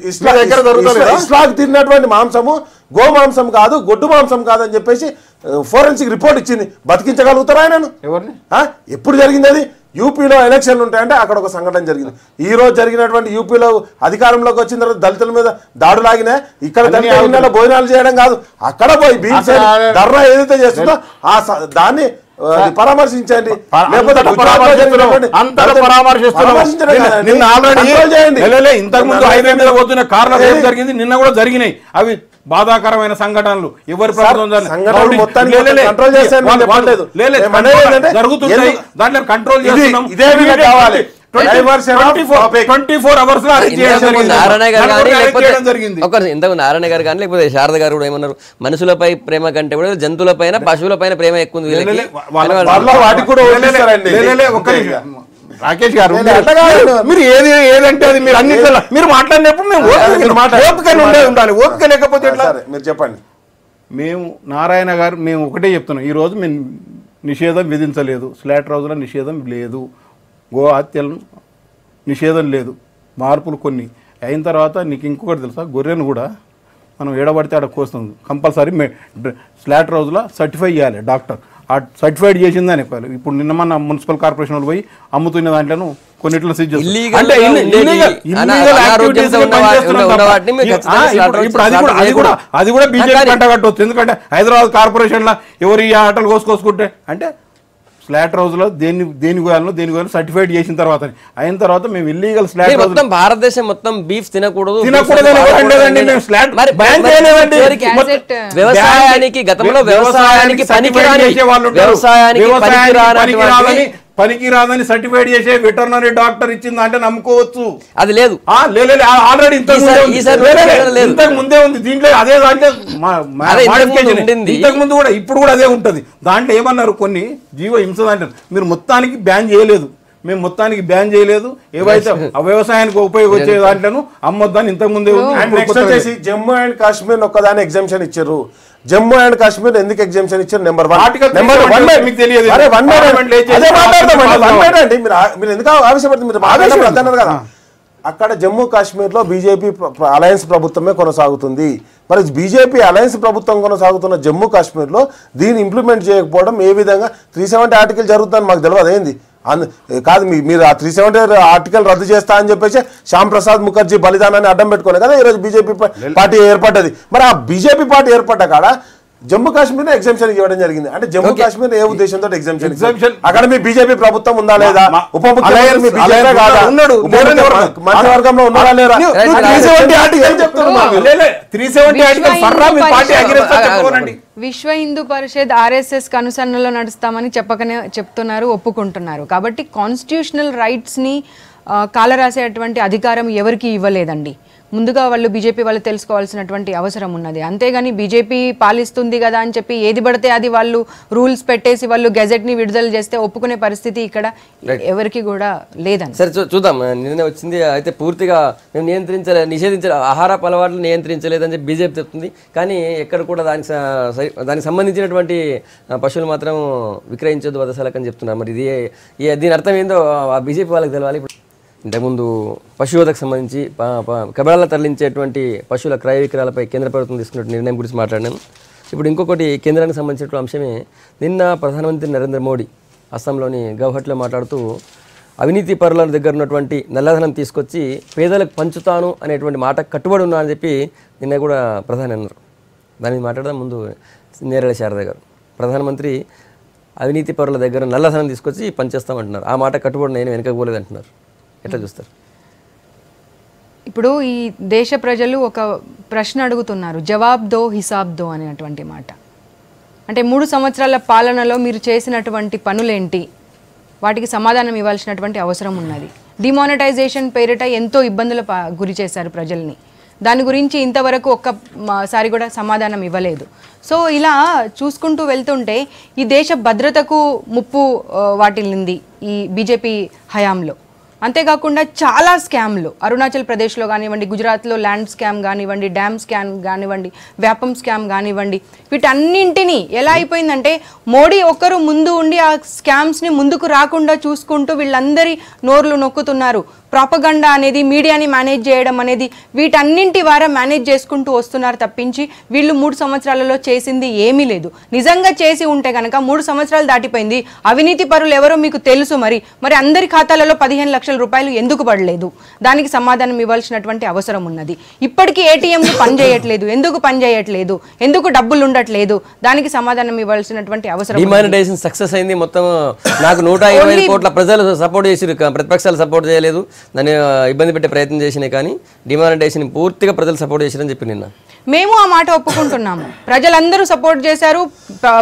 ఇస్లాక్ తిన్నటువంటి మాంసము గోమాంసం కాదు, గొడ్డు మాంసం కాదు అని చెప్పేసి ఫోరెన్సిక్ రిపోర్ట్ ఇచ్చింది. బతికించగలుగుతారా ఆయనను? ఎవరిని? ఎప్పుడు జరిగింది అది? యూపీలో ఎలక్షన్లు ఉంటాయంటే అక్కడ ఒక సంఘటన జరిగింది. ఈ రోజు జరిగినటువంటి యూపీలో అధికారంలోకి వచ్చిన తర్వాత దళితుల మీద దాడులాగినా ఇక్కడ దళితుల భోజనాలు చేయడం కాదు, అక్కడ పోయి ధర్నా ఏదైతే చేస్తుందో దాన్ని పరామర్శించండి. ఇంతకు ముందు హైవే మీద పోతున్న కార్ల రేపు జరిగింది, నిన్న కూడా జరిగినాయి. అవి బాధాకరమైన సంఘటనలు. ఎవరి జరుగుతున్నాయి, దాంట్లో కంట్రోల్ చేస్తున్నాం. 24 hours లో ఇంతకు నారాయణ గారు కానీ లేకపోతే శారద గారు కూడా ఏమన్నారు, మనుషులపై ప్రేమ కంటే కూడా జంతువులపైన పశువులపైన ప్రేమ ఎక్కువ ఉంది. రాకేష్ గారు మీరు ఏదంటే అది మీరు అన్నింటిలో మీరు మాట్లాడినప్పుడు మేము ఓపికలు ఉండాలి. ఓపిక లేకపోతే మీరు చెప్పండి. మేము నారాయణ గారు మేము ఒకటే చెప్తున్నాం, ఈరోజు మేము నిషేధం విధించలేదు, స్లాటర్ హౌస్లో నిషేధం లేదు, గో హత్యలను నిషేధం లేదు, మార్పులు కొన్ని అయిన తర్వాత నీకు ఇంకొకటి తెలుసా, గొర్రెను కూడా మనం ఏడబడితే ఆడ కోస్తుంది. కంపల్సరీ స్లాటర్ హౌస్లో సర్టిఫై చేయాలి డాక్టర్. ఆ సర్టిఫైడ్ చేసిందని ఇప్పుడు నిన్న మన మున్సిపల్ కార్పొరేషన్ వాళ్ళు పోయి అమ్ముతున్న దాంట్లో కొన్నిట్లో సీజ్ చేస్తారు. అది కూడా బీజేపీ కంట కట్టవచ్చు. ఎందుకంటే హైదరాబాద్ కార్పొరేషన్ లో ఎవరు ఈ ఆటలు కోసుకొసుకుంటే అంటే స్లాట్ హౌస్లో దేని గోయాలను సర్టిఫైడ్ చేసిన తర్వాత అయిన తర్వాత మేము ఇల్లీగల్ స్లాట్ హౌస్ మొత్తం భారతదేశం మొత్తం బీఫ్ తినకూడదు వ్యవసాయానికి గతంలో వ్యవసాయానికి పనికి రాదని సర్టిఫైడ్ చేసే వెటర్నరీ డాక్టర్ ఇచ్చింది అంటే నమ్ముకోవచ్చు. అది లేదు, ఆల్రెడీ ఇంతకు ముందే ఉంది దీంట్లో. అదే దాంట్లో ఇంతకు ముందు కూడా ఇప్పుడు కూడా అదే ఉంటది. దాంట్లో ఏమన్నారు కొన్ని జీవ హింస అంటారు. మీరు మొత్తానికి బ్యాన్ చేయలేదు, మేము మొత్తానికి బ్యాన్ చేయలేదు. ఏవైతే వ్యవసాయానికి ఉపయోగించే దాంట్లోనూ అమ్మొద్దని ఇంతకు ముందే ఉంది. జమ్మూ అండ్ కాశ్మీర్ ఒక్కదాని ఎగ్జామ్షన్ ఇచ్చారు. జమ్మూ అండ్ కాశ్మీర్ ఎందుకు ఎగ్జామ్షన్ ఇచ్చారు? నెంబర్ 1 మీరు ఎందుకు ఆవేశపడుతుంది? మీరు ఆవేశపడుతున్నారు కదా. అక్కడ జమ్మూ కాశ్మీర్లో బీజేపీ అలయన్స్ ప్రభుత్వమే కొనసాగుతుంది. మరి బీజేపీ అలయన్స్ ప్రభుత్వం కొనసాగుతున్న జమ్మూ కాశ్మీర్లో దీన్ని ఇంప్లిమెంట్ చేయకపోవడం ఏ విధంగా 370 ఆర్టికల్ జరుగుతుందని మాకు తెలియదు. అదేంది కాదు, మీరు ఆ 370 ఆర్టికల్ రద్దు చేస్తా అని చెప్పేసి శ్యామ్ ప్రసాద్ ముఖర్జీ బలిదానాన్ని అడ్డం పెట్టుకోలే కదా ఈరోజు బీజేపీ పార్టీ ఏర్పడ్డది. మరి ఆ బీజేపీ పార్టీ ఏర్పడ్డ కాడ జమ్మూ కాశ్మీర్ ఎగ్జామ్షన్ ఇవ్వడం జరిగింది. అంటే జమ్మూ కాశ్మీర్ ఏ ఉద్దేశంతో ఎగ్జామ్షన్? అక్కడ మీ బీజేపీ ప్రభుత్వం ఉందా లేదా? ఉప ముఖ్యమంత్రి మంత్రివర్గంలో ఉన్నారా లేరా? విశ్వ హిందూ పరిషత్ RSS కనుసన్నలో నడుస్తామని చెప్తున్నారు, ఒప్పుకుంటున్నారు. కాబట్టి కాన్స్టిట్యూషనల్ రైట్స్ ని కాలరాసేటువంటి అధికారం ఎవరికి ఇవ్వలేదండి. ముందుగా వాళ్ళు బీజేపీ వాళ్ళు తెలుసుకోవాల్సినటువంటి అవసరం ఉన్నది. అంతేగాని బీజేపీ పాలిస్తుంది కదా అని చెప్పి ఏది పడితే అది వాళ్ళు రూల్స్ పెట్టేసి వాళ్ళు గెజెట్ని విడుదల చేస్తే ఒప్పుకునే పరిస్థితి ఇక్కడ ఎవరికి కూడా లేదని. సరే చూద్దాం. నిన్న వచ్చింది అయితే పూర్తిగా మేము నిషేధించలే ఆహారపు అలవాట్లు నియంత్రించలేదని చెప్పి బీజేపీ చెప్తుంది. కానీ ఎక్కడ కూడా దానికి సంబంధించినటువంటి పశువులు మాత్రం విక్రయించొద్దు వదసలకని చెప్తున్నారు. మరి దీని అర్థం ఏందో ఆ బీజేపీ వాళ్ళకి తెలవాలి. ఇంతకుముందు పశువోధకు సంబంధించి కబరాల్లో తరలించేటువంటి పశువుల క్రయ విక్రయాలపై కేంద్ర ప్రభుత్వం తీసుకున్న నిర్ణయం గురించి మాట్లాడాను. ఇప్పుడు ఇంకొకటి కేంద్రానికి సంబంధించినటువంటి అంశమే, నిన్న ప్రధానమంత్రి నరేంద్ర మోడీ అస్సాంలోని గౌహటిలో మాట్లాడుతూ అవినీతి పరుల దగ్గర ఉన్నటువంటి నల్లధనం తీసుకొచ్చి పేదలకు పంచుతాను అనేటువంటి మాట కట్టుబడి ఉన్నా అని చెప్పి నిన్న కూడా ప్రధాని అన్నారు. దాన్ని మాట్లాడదాం. ముందు నేరళ శారద గారు, ప్రధానమంత్రి అవినీతి పరుల దగ్గర నల్లధనం తీసుకొచ్చి పనిచేస్తామంటున్నారు. ఆ మాట కట్టుబడి నేను వెనకపోలేదు అంటున్నారు. ఎట్లా చూస్తారు? ఇప్పుడు ఈ దేశ ప్రజలు ఒక ప్రశ్న అడుగుతున్నారు, జవాబ్ దో హిసాబ్ దో అనేటువంటి మాట. అంటే 3 సంవత్సరాల పాలనలో మీరు చేసినటువంటి పనులేంటి, వాటికి సమాధానం ఇవ్వాల్సినటువంటి అవసరం ఉన్నది. డిమానిటైజేషన్ పేరిట ఎంతో ఇబ్బందుల గురి చేశారు ప్రజల్ని. దాని గురించి ఇంతవరకు ఒక్కసారి కూడా సమాధానం ఇవ్వలేదు. సో ఇలా చూసుకుంటూ వెళ్తుంటే ఈ దేశ భద్రతకు ముప్పు వాటిల్లింది ఈ బీజేపీ హయాంలో. అంతేకాకుండా చాలా స్కామ్లు అరుణాచల్ ప్రదేశ్లో కానివ్వండి, గుజరాత్లో ల్యాండ్ స్కామ్ కానివ్వండి, డ్యామ్ స్కామ్ కానివ్వండి, వ్యాపం స్కామ్ కానివ్వండి, వీటన్నింటినీ ఎలా అయిపోయిందంటే మోడీ ఒక్కరు ముందు ఉండి ఆ స్కామ్స్ని ముందుకు రాకుండా చూసుకుంటూ వీళ్ళందరి నోర్లు నొక్కుతున్నారు. ప్రాపగండా అనేది, మీడియాని మేనేజ్ చేయడం అనేది, వీటన్నింటి ద్వారా మేనేజ్ చేసుకుంటూ వస్తున్నారు తప్పించి వీళ్ళు 3 సంవత్సరాలలో చేసింది ఏమీ లేదు. నిజంగా చేసి ఉంటే కనుక 3 సంవత్సరాలు దాటిపోయింది. అవినీతి పరులు ఎవరో మీకు తెలుసు. మరి అందరి ఖాతాలలో 15 లక్షల రూపాయలు ఎందుకు పడలేదు? దానికి సమాధానం ఇవ్వాల్సినటువంటి అవసరం ఉన్నది. ఇప్పటికీ ATMలు పనిచేయట్లేదు. ఎందుకు పనిచేయట్లేదు? ఎందుకు డబ్బులు ఉండట్లేదు? దానికి సమాధానం ఇవ్వాల్సినటువంటి అవసరం. డిమానిటైజేషన్ సక్సెస్ అయింది. మొత్తం నాకు 125 కోట్ల ప్రజలు సపోర్ట్ చేసి, ప్రతిపక్షాలు సపోర్ట్ చేయలేదు, దాన్ని ఇబ్బంది పెట్టే ప్రయత్నం చేసినాయి. కానీ డిమానిటైజేషన్ పూర్తిగా ప్రజలు సపోర్ట్ చేశారని చెప్పి నిన్న మేము ఆ మాట ఒప్పుకుంటున్నాము. ప్రజలందరూ సపోర్ట్ చేశారు,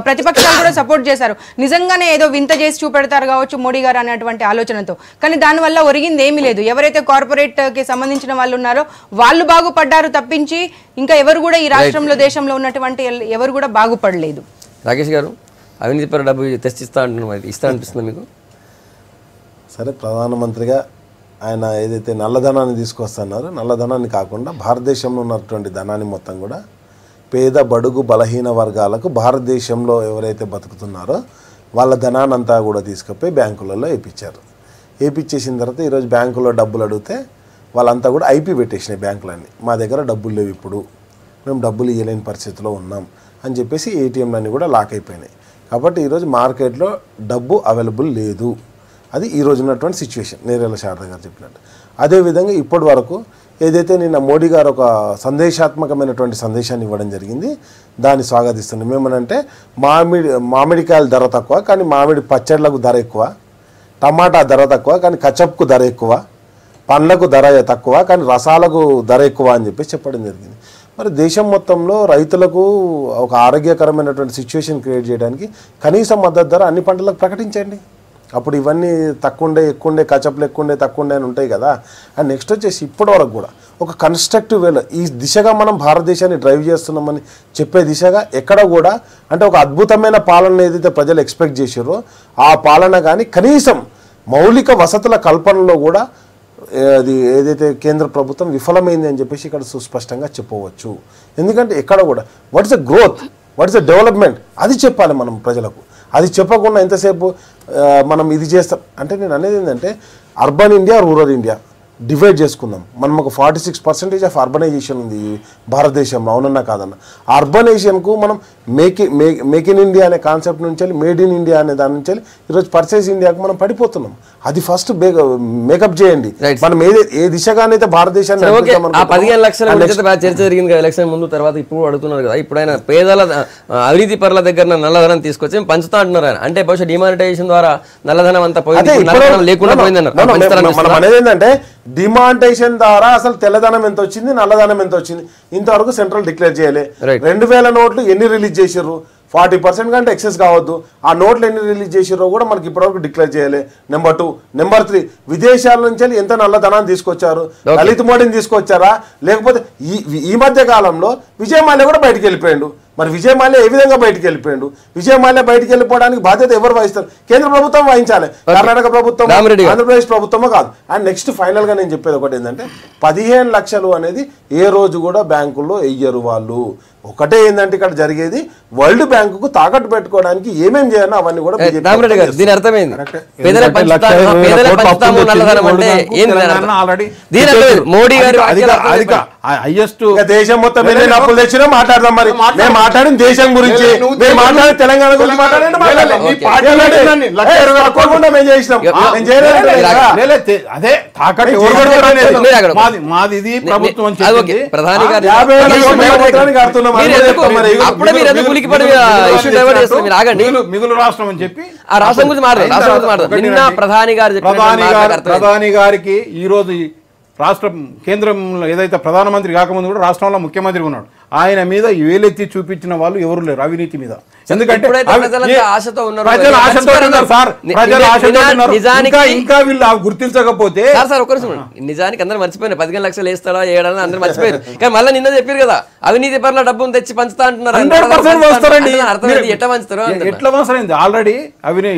ప్రతిపక్షాలు కూడా సపోర్ట్ చేశారు. నిజంగానే ఏదో వింత చేసి చూపెడతారు కావచ్చు మోడీ గారు అనేటువంటి ఆలోచనతో. కానీ దానివల్ల ఒరిగింది ఏమీ లేదు. ఎవరైతే కార్పొరేట్కి సంబంధించిన వాళ్ళు ఉన్నారో వాళ్ళు బాగుపడ్డారు తప్పించి ఇంకా ఎవరు కూడా ఈ రాష్ట్రంలో దేశంలో ఉన్నటువంటి ఎవరు కూడా బాగుపడలేదు. రాకేష్ గారు, అవినీతి పర డబ్బు తెచ్చిస్తా అంటున్నారు, ఇస్తా అనిపిస్తుంది మీకు? సరే, ప్రధానమంత్రిగా ఆయన ఏదైతే నల్లధనాన్ని తీసుకొస్తున్నారో, నల్లధనాన్ని కాకుండా భారతదేశంలో ఉన్నటువంటి ధనాన్ని మొత్తం కూడా పేద బడుగు బలహీన వర్గాలకు భారతదేశంలో ఎవరైతే బతుకుతున్నారో వాళ్ళ ధనాన్ని అంతా కూడా తీసుకుపోయి బ్యాంకులలో వేయించారు. వేయించేసిన తర్వాత ఈరోజు బ్యాంకులో డబ్బులు అడిగితే వాళ్ళంతా కూడా IP పెట్టేసినాయి బ్యాంకులన్నీ. మా దగ్గర డబ్బులు లేవు, ఇప్పుడు మేము డబ్బులు ఇవ్వలేని పరిస్థితిలో ఉన్నాం అని చెప్పేసి ATMలన్నీ కూడా లాక్ అయిపోయినాయి. కాబట్టి ఈరోజు మార్కెట్లో డబ్బు అవైలబుల్ లేదు. అది ఈ రోజు ఉన్నటువంటి సిచ్యువేషన్ నేరేళ్ల శారద గారు చెప్పినట్టు. అదేవిధంగా ఇప్పటి వరకు ఏదైతే నిన్న మోడీ గారు ఒక సందేశాత్మకమైనటువంటి సందేశాన్ని ఇవ్వడం జరిగింది, దాన్ని స్వాగతిస్తున్నాం. ఏమనంటే మామిడికాయల ధర తక్కువ కానీ మామిడి పచ్చళ్ళకు ధర ఎక్కువ, టమాటా ధర తక్కువ కానీ కచప్కు ధర ఎక్కువ, పండ్లకు ధర తక్కువ కానీ రసాలకు ధర ఎక్కువ అని చెప్పేసి చెప్పడం జరిగింది. మరి దేశం మొత్తంలో రైతులకు ఒక ఆరోగ్యకరమైనటువంటి సిచ్యువేషన్ క్రియేట్ చేయడానికి కనీస మద్దతు ధర అన్ని పంటలకు ప్రకటించండి. అప్పుడు ఇవన్నీ తక్కువ ఎక్కువ కచప్లు ఎక్కువ తక్కువ అని ఉంటాయి కదా. అండ్ నెక్స్ట్ వచ్చేసి ఇప్పటి వరకు కూడా ఒక కన్స్ట్రక్టివ్ వేలో ఈ దిశగా మనం భారతదేశాన్ని డ్రైవ్ చేస్తున్నామని చెప్పే దిశగా ఎక్కడ కూడా అంటే ఒక అద్భుతమైన పాలన ఏదైతే ప్రజలు ఎక్స్పెక్ట్ చేశారో ఆ పాలన కానీ కనీసం మౌలిక వసతుల కల్పనలో కూడా అది ఏదైతే కేంద్ర ప్రభుత్వం విఫలమైంది అని చెప్పేసి ఇక్కడ సుస్పష్టంగా చెప్పవచ్చు. ఎందుకంటే ఎక్కడ కూడా what is a growth, what is a development అది చెప్పాలి మనం ప్రజలకు. అది చెప్పకుండా ఎంతసేపు మనం ఇది చేస్తాం అంటే నేను అనేది ఏంటంటే urban India rural India divide చేసుకుందాం. మనం ఒక 46% ఆఫ్ అర్బనైజేషన్ ఉంది భారతదేశంలో, అవునన్నా కాదన్న. అర్బనైజేషన్కు మనం మేక్ ఇన్ ఇండియా అనే కాన్సెప్ట్ నుంచి వెళ్ళి మేడ్ ఇన్ ఇండియా అనే దాని నుంచి వెళ్ళి ఈరోజు పర్చేస్ ఇండియాకు మనం పడిపోతున్నాం. అది ఫస్ట్ మేకప్ చేయండి. మనం ఏ దిశగానైతే భారతదేశాన్ని 15 లక్షల చర్చ జరిగింది కదా ఎలక్షన్ ముందు తర్వాత ఇప్పుడు అడుగుతున్నారు కదా. ఇప్పుడు ఆయన పేదల అవినీతి పరుల దగ్గర నల్లధనం తీసుకొచ్చి పంచుతా అంటున్నారు ఆయన. అంటే బహుశా డిమానిటైజేషన్ ద్వారా నల్లధనం అంతా పోయింది లేకుండా పోయిందన్నారు. మనం అనేది ఏంటంటే డిమానిటైజేషన్ ద్వారా అసలు తెల్లధనం ఎంత వచ్చింది నల్లధనం ఎంత వచ్చింది ఇంతవరకు సెంట్రల్ డిక్లేర్ చేయలే. 2000 నోట్లు ఎన్ని రిలీజ్ చేసారు, 40% కంటే ఎక్సెస్ కావద్దు. ఆ నోట్లు ఎన్ని రిలీజ్ చేసారో కూడా మనకి ఇప్పటివరకు డిక్లేర్ చేయలే. నెంబర్ 2. నెంబర్ 3, విదేశాల నుంచి ఎంత నల్లధనాన్ని తీసుకొచ్చారు, దళిత మోడీని తీసుకొచ్చారా లేకపోతే ఈ మధ్య కాలంలో విజయ్ మాల్యా కూడా బయటికి వెళ్ళిపోయాడు. మరి విజయ్ మాల్యా ఏ విధంగా బయటికి వెళ్ళిపోయాడు? విజయ్ మాల్యా బయటికి వెళ్ళిపోవడానికి బాధ్యత ఎవరు వహిస్తారు? కేంద్ర ప్రభుత్వం వహించాలి. కర్ణాటక ప్రభుత్వం, ఆంధ్రప్రదేశ్ ప్రభుత్వమో కాదు. అండ్ నెక్స్ట్ ఫైనల్గా నేను చెప్పేది ఒకటి ఏంటంటే 15 లక్షలు అనేది ఏ రోజు కూడా బ్యాంకుల్లో వెయ్యరు వాళ్ళు. ఒకటే ఏంటంటే ఇక్కడ జరిగేది వరల్డ్ బ్యాంకుకు తాకట్టు పెట్టుకోవడానికి ఏమేం చేయాలో అవన్నీ కూడా దీని అర్థమైంది. మోడీ గారు దేశం మొత్తం అప్పులు తెచ్చినా మాట్లాడదాం. మరి మేము మాట్లాడిన దేశం గురించి, మేము మాట్లాడిన తెలంగాణ గురించి మాట్లాడండి. ప్రధాని గారు మిగులు రాష్ట్రం అని చెప్పి ఆ రాష్ట్రం గురించి మాట్లాడారు. నిన్న ప్రధాని గారికి ఈ రోజు రాష్ట్ర కేంద్రంలో ఏదైతే ప్రధానమంత్రి కాకముందు కూడా రాష్ట్రంలో ముఖ్యమంత్రి ఉన్నాడు. ఆయన మీద వేలెత్తి చూపించిన వాళ్ళు ఎవరు లేరు అవినీతి మీద. ఎందుకంటే ఇంకా వీళ్ళు గుర్తించకపోతే నిజానికి అందరూ మర్చిపోయినారు. 15 లక్షలు వేస్తాడా ఏడాది అందరూ మర్చిపోయారు. కానీ మళ్ళీ నిన్న చెప్పారు కదా అవినీతి పరుల డబ్బును తెచ్చి పంచుతా అంటున్నారు. ఎట్లా పంచుతారండి? ఆల్రెడీ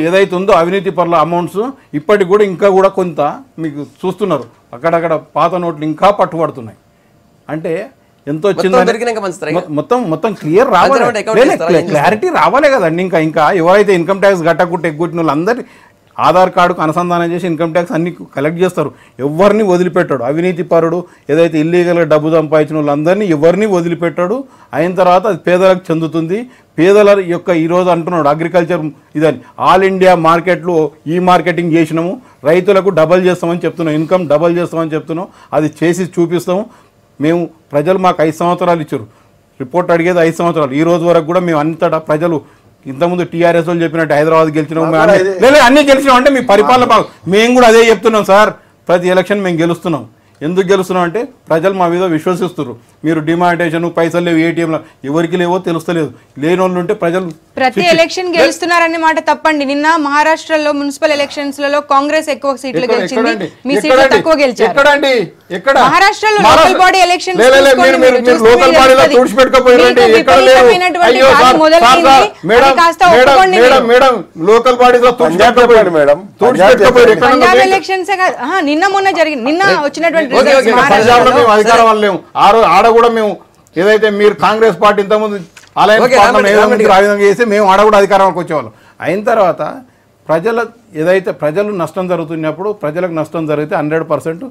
ఏదైతే ఉందో అవినీతి పరుల అమౌంట్స్ ఇప్పటికి కూడా ఇంకా కూడా కొంత మీకు చూస్తున్నారు. అక్కడక్కడ పాత నోట్లు ఇంకా పట్టుబడుతున్నాయి. అంటే ఎంత వచ్చింది మొత్తం క్లియర్ రావాలి, క్లారిటీ రావాలే కదండి. ఇంకా ఎవరైతే ఇన్కమ్ ట్యాక్స్ కట్టకుంటే ఎగ్గొట్టిన వాళ్ళు అందరి ఆధార్ కార్డుకు అనుసంధానం చేసి ఇన్కమ్ ట్యాక్స్ అన్ని కలెక్ట్ చేస్తారు. ఎవరిని వదిలిపెట్టాడు. అవినీతి పరుడు ఏదైతే ఇల్లీగల్గా డబ్బు సంపాదించిన వాళ్ళందరినీ ఎవరిని వదిలిపెట్టాడు. అయిన తర్వాత అది పేదలకు చెందుతుంది. పేదల యొక్క ఈరోజు అంటున్నాడు అగ్రికల్చర్ ఇదని ఆల్ ఇండియా మార్కెట్లో ఈ మార్కెటింగ్ చేసినాము, రైతులకు డబల్ చేస్తామని చెప్తున్నాం, ఇన్కమ్ డబల్ చేస్తామని చెప్తున్నాం. అది చేసి చూపిస్తాము. మేము ప్రజలు మాకు 5 సంవత్సరాలు ఇచ్చారు. రిపోర్ట్ అడిగేది 5 సంవత్సరాలు. ఈ రోజు వరకు కూడా మేము అంతటా ప్రజలు ఇంతకుముందు టీఆర్ఎస్ వాళ్ళు చెప్పినట్టు హైదరాబాద్ గెలిచినాం అన్నీ గెలిచినాం అంటే మీ పరిపాలన మేము కూడా అదే చెప్తున్నాం సార్. ప్రతి ఎలక్షన్ మేము గెలుస్తున్నాం. ఎందుకు గెలుస్తున్నాం అంటే ప్రజలు మా మీద విశ్వసిస్తున్నారు. మీరు డిమానిటైజేషన్ పైసలు లేవు ఏటీఎంలో ఎవరికి లేవో తెలుస్తలేదు. లేని వాళ్ళు ఉంటే ప్రజలు ప్రతి ఎలక్షన్ గెలుస్తున్నారనే మాట తప్పండి. నిన్న మహారాష్ట్రలో మున్సిపల్ ఎలక్షన్స్ లలో కాంగ్రెస్ ఎక్కువ సీట్లు గెలిచింది, మీ సీట్లు తక్కువ గెలిచారు. మహారాష్ట్రలో local body elections Punjab elections నిన్న మొన్న జరిగింది. నిన్న వచ్చినటువంటి అధికారం వల్ల లేము. ఆడ కూడా మేము ఏదైతే మీరు కాంగ్రెస్ పార్టీ ఇంతకుముందు అలయన్స్ చేసి మేము ఆడ కూడా అధికారంలోకి వచ్చేవాళ్ళం. అయిన తర్వాత ఏదైతే ప్రజలు నష్టం జరుగుతున్నప్పుడు ప్రజలకు నష్టం జరిగితే 100%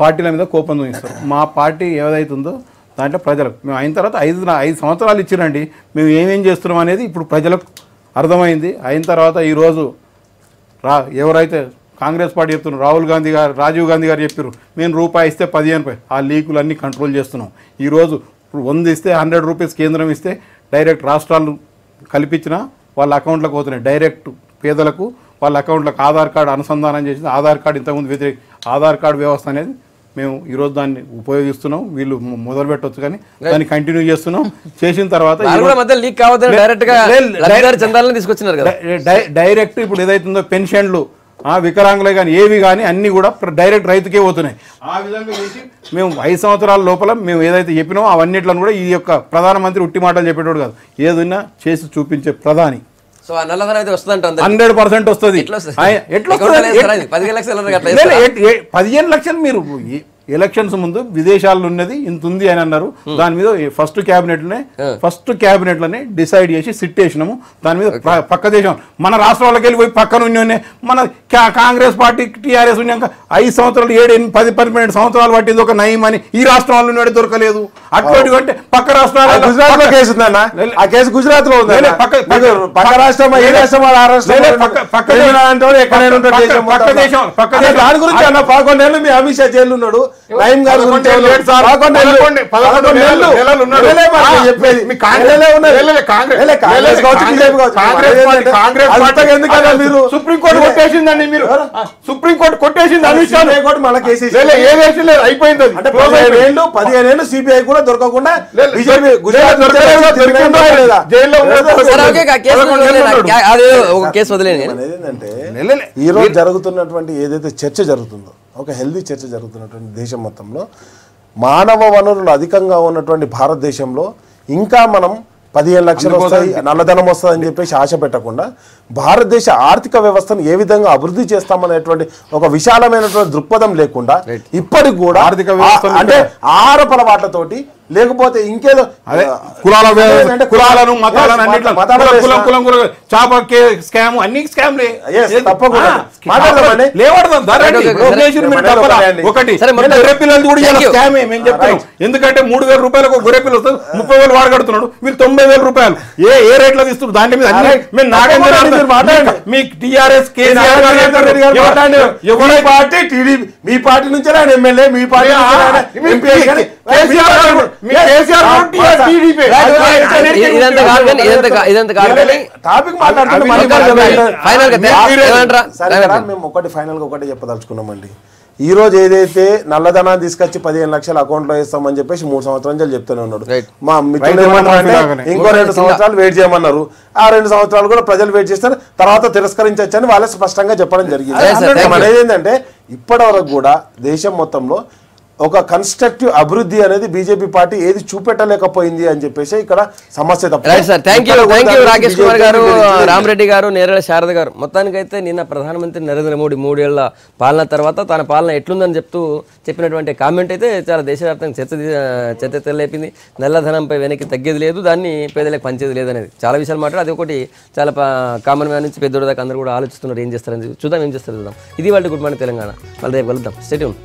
పార్టీల మీద కోపం చూపిస్తారు. మా పార్టీ ఏదైతుందో దాంట్లో ప్రజలకు మేము అయిన తర్వాత 5 సంవత్సరాలు ఇచ్చిరండి మేము ఏమేం చేస్తున్నాం అనేది ఇప్పుడు ప్రజలకు అర్థమైంది. అయిన తర్వాత ఈరోజు ఎవరైతే కాంగ్రెస్ పార్టీ చెప్తున్నారు, రాహుల్ గాంధీ గారు, రాజీవ్ గాంధీ గారు చెప్పారు మేము రూపాయి ఇస్తే 15 ఆ లీకులు అన్నీ కంట్రోల్ చేస్తున్నాం. ఈరోజు 100 ఇస్తే 100 రూపీస్ కేంద్రం ఇస్తే డైరెక్ట్ రాష్ట్రాలు కల్పించిన వాళ్ళ అకౌంట్లకు పోతున్నాయి. డైరెక్ట్ పేదలకు వాళ్ళ అకౌంట్లకు ఆధార్ కార్డు అనుసంధానం చేసింది. ఆధార్ కార్డు ఇంతకుముందు ఆధార్ కార్డు వ్యవస్థ అనేది మేము ఈరోజు దాన్ని ఉపయోగిస్తున్నాం. వీళ్ళు మొదలు పెట్టవచ్చు కానీ దాన్ని కంటిన్యూ చేస్తున్నాం. చేసిన తర్వాత డైరెక్ట్ ఇప్పుడు ఏదైతుందో పెన్షన్లు వికలాంగులే కానీ ఏవి కానీ అన్నీ కూడా డైరెక్ట్ రైతుకే పోతున్నాయి. ఆ విధంగా చేసి మేము 5 సంవత్సరాల లోపల మేము ఏదైతే చెప్పినామో అవన్నిట్లను కూడా ఈ యొక్క ప్రధానమంత్రి ఉట్టి మాటలు చెప్పేటోడు కాదు, ఏదైనా చేసి చూపించే ప్రధాని. సో ఆ నల్లధనం అయితే వస్తుందంట 100% వస్తుంది. 15 లక్షలు మీరు ఎలక్షన్స్ ముందు విదేశాల్లో ఉన్నది ఇంత ఉంది అని అన్నారు. దాని మీద ఫస్ట్ క్యాబినెట్ లోనే డిసైడ్ చేసి సిట్ వేసినాము. దాని మీద పక్క దేశం మన రాష్ట్రాలకు వెళ్ళి పోయి పక్కన ఉన్న మన కాంగ్రెస్ పార్టీ టీఆర్ఎస్ ఉన్నాక 5 సంవత్సరాలు 7, 8, 10, 12 సంవత్సరాలు పట్టింది ఒక నయం అని ఈ రాష్ట్రంలో ఉన్నాడు దొరకలేదు. అటువంటి అంటే పక్క రాష్ట్రాలు గుజరాత్ లో కేసు ఉందన్న, ఆ కేసు గుజరాత్ లో ఉంది. పక్క రాష్ట్రం ఏ రాష్ట్రం పక్క దాని గురించి అన్న 11 ఏళ్ళు మీ అమిత్ షా జైలు ఉన్నాడు. సుప్రీంకోర్టు కొట్టేసిందండి. మీరు సుప్రీంకోర్టు కొట్టేసింది, అయిపోయింది. 15 ఏళ్ళు సిబిఐ కూడా దొరకకుండా ఈ రోజు జరుగుతున్నటువంటి ఏదైతే చర్చ జరుగుతుందో, ఒక హెల్దీ చర్చ జరుగుతున్నటువంటి దేశం మొత్తంలో మానవ వనరులు అధికంగా ఉన్నటువంటి భారతదేశంలో ఇంకా మనం 15 లక్షలు వస్తాయి, నల్లధనం వస్తుంది అని చెప్పేసి ఆశ పెట్టకుండా భారతదేశ ఆర్థిక వ్యవస్థను ఏ విధంగా అభివృద్ధి చేస్తామనేటువంటి ఒక విశాలమైనటువంటి దృక్పథం లేకుండా ఇప్పటికి కూడా ఆర్థిక వ్యవస్థ అంటే ఆహారపు అలవాట్లతోటి లేకపోతే ఇంకేదో కులాలను మతాలను చాప స్కామ్ అన్ని స్కామ్లే తప్పకుండా ఎందుకంటే 3,000 రూపాయలకు గొర్రె పిల్ల వస్తుంది, 30,000 వాడగడుతున్నాడు. వీళ్ళు 90,000 రూపాయలు ఏ రేట్లో ఇస్తున్నారు? దాంట్లో మీద మీ టీఆర్ఎస్ మీ పార్టీ నుంచే ఎమ్మెల్యే, మీ పార్టీ మేము ఒకటి ఫైనల్ గా ఒకటి చెప్పదలుచుకున్నామండి. ఈ రోజు ఏదైతే నల్లధనాన్ని తీసుకొచ్చి 15 లక్షల అకౌంట్ లో వేస్తామని చెప్పేసి 3 సంవత్సరాల నుంచి చెప్తూనే ఉన్నాడు. మా మిత్రులు ఏమన్నారంటే ఇంకో 2 సంవత్సరాలు వెయిట్ చేయమన్నారు. ఆ 2 సంవత్సరాలు కూడా ప్రజలు వెయిట్ చేస్తారు, తర్వాత తిరస్కరించవచ్చు అని వాళ్ళే స్పష్టంగా చెప్పడం జరిగింది. అనేది ఏంటంటే ఇప్పటి వరకు కూడా దేశం మొత్తంలో ఒక కన్స్ట్రక్టివ్ అభివృద్ధి అనేది బీజేపీ పార్టీ ఏది చూపెట్టలేకపోయింది అని చెప్పేసి ఇక్కడ సమస్య. థ్యాంక్ యూ రాకేష్ కుమార్ గారు, రామరెడ్డి గారు, నేరేళ్ల శారద గారు. మొత్తానికైతే నిన్న ప్రధానమంత్రి నరేంద్ర మోడీ 3 ఏళ్ల పాలన తర్వాత తన పాలన ఎట్లుందని చెప్పినటువంటి కామెంట్ అయితే చాలా దేశవ్యాప్తంగా చర్చ తెరలేపింది. నల్లధనంపై వెనక్కి తగ్గేది లేదు, దాన్ని పేదలకు పంచేది లేదు అనేది చాలా విషయాలు మాట్లాడు. అది ఒకటి చాలా కామన్ మ్యాన్ నుంచి పెద్దోడి దాకా అందరూ కూడా ఆలోచిస్తున్నారు ఏం చేస్తారని. చూద్దాం ఏం చేస్తారు చూద్దాం. ఇది వాళ్ళ గుడ్ మార్నింగ్ తెలంగాణ. మళ్ళీ రేపు కలుద్దాం. Stay tune.